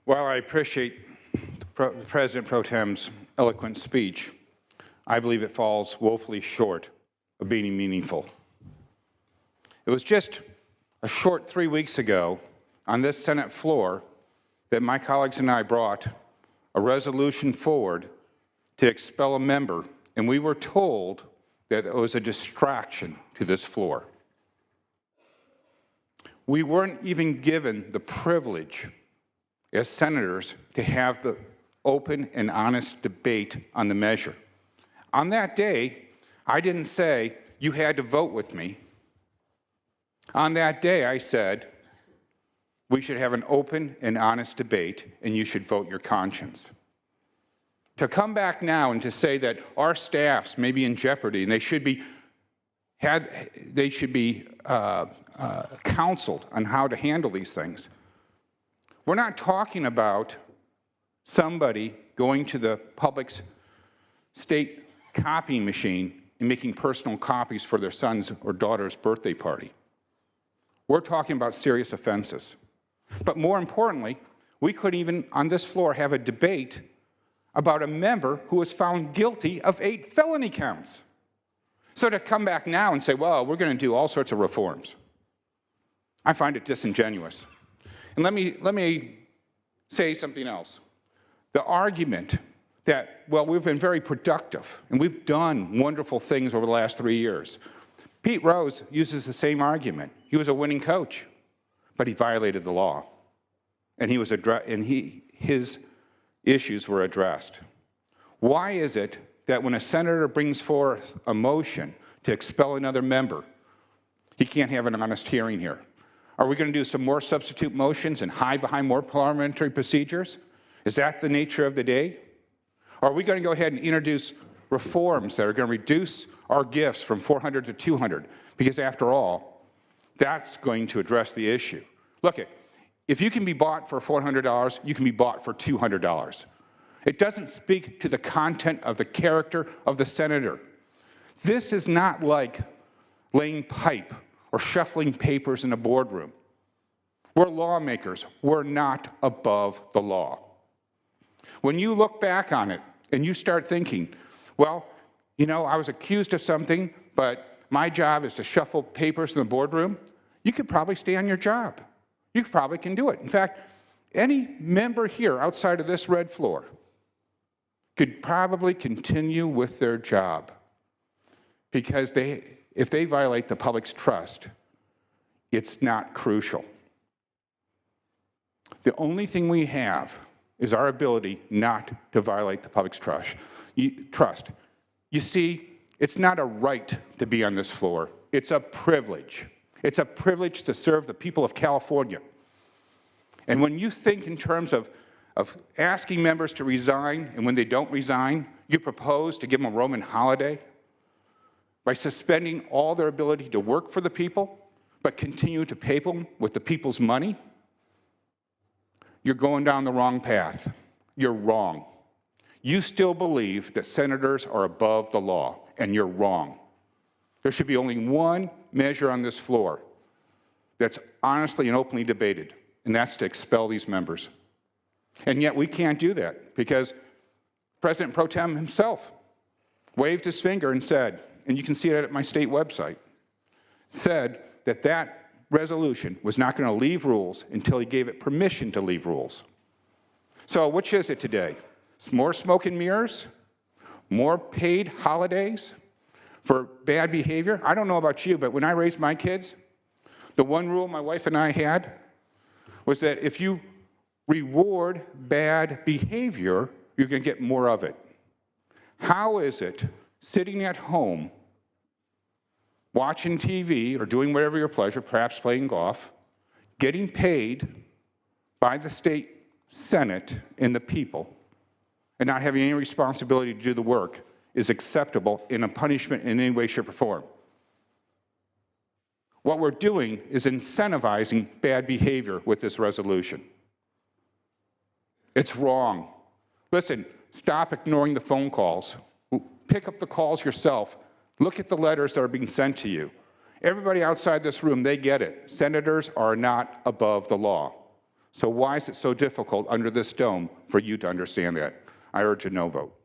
While I appreciate President Pro Tem's eloquent speech, I believe it falls woefully short of being meaningful. It was just a short 3 weeks ago on this Senate floor that my colleagues and I brought a resolution forward to expel a member, and we were told that it was a distraction to this floor. We weren't even given the privilege as senators to have the open and honest debate on the measure. On that day, I didn't say, you had to vote with me. On that day, I said, we should have an open and honest debate, and you should vote your conscience. To come back now and to say that our staffs may be in jeopardy and they should be counseled on how to handle these things. We're not talking about somebody going to the public's state copying machine and making personal copies for their son's or daughter's birthday party. We're talking about serious offenses. But more importantly, we could even on this floor have a debate about a member who was found guilty of 8 felony counts. So to come back now and say, well, we're going to do all sorts of reforms, I find it disingenuous. And let me say something else. The argument that, well, we've been very productive and we've done wonderful things over the last 3 years. Pete Rose uses the same argument. He was a winning coach, but he violated the law, and his issues were addressed. Why is it that when a senator brings forth a motion to expel another member, he can't have an honest hearing here? Are we going to do some more substitute motions and hide behind more parliamentary procedures? Is that the nature of the day? Or are we going to go ahead and introduce reforms that are going to reduce our gifts from 400 to 200? Because after all, that's going to address the issue. Look, if you can be bought for $400, you can be bought for $200. It doesn't speak to the content of the character of the senator. This is not like laying pipe or shuffling papers in a boardroom. We're lawmakers. We're not above the law. When you look back on it and you start thinking, well, you know, I was accused of something, but my job is to shuffle papers in the boardroom, you could probably stay on your job. You probably can do it. In fact, any member here outside of this red floor could probably continue with their job because if they violate the public's trust, it's not crucial. The only thing we have is our ability not to violate the public's trust. You see, it's not a right to be on this floor. It's a privilege. It's a privilege to serve the people of California. And when you think in terms of asking members to resign, and when they don't resign, you propose to give them a Roman holiday by suspending all their ability to work for the people, but continue to pay them with the people's money, you're going down the wrong path. You're wrong. You still believe that senators are above the law, and you're wrong. There should be only one measure on this floor that's honestly and openly debated, and that's to expel these members. And yet we can't do that because President Pro Tem himself waved his finger and said, and you can see it at my state website, said that that resolution was not going to leave rules until he gave it permission to leave rules. So which is it today? It's more smoke and mirrors? More paid holidays for bad behavior? I don't know about you, but when I raised my kids, the one rule my wife and I had was that if you reward bad behavior, you're going to get more of it. How is it sitting at home, watching TV or doing whatever your pleasure, perhaps playing golf, getting paid by the state Senate and the people, and not having any responsibility to do the work is acceptable in a punishment in any way, shape, or form? What we're doing is incentivizing bad behavior with this resolution. It's wrong. Listen, stop ignoring the phone calls. Pick up the calls yourself. Look at the letters that are being sent to you. Everybody outside this room, they get it. Senators are not above the law. So why is it so difficult under this dome for you to understand that? I urge a no vote.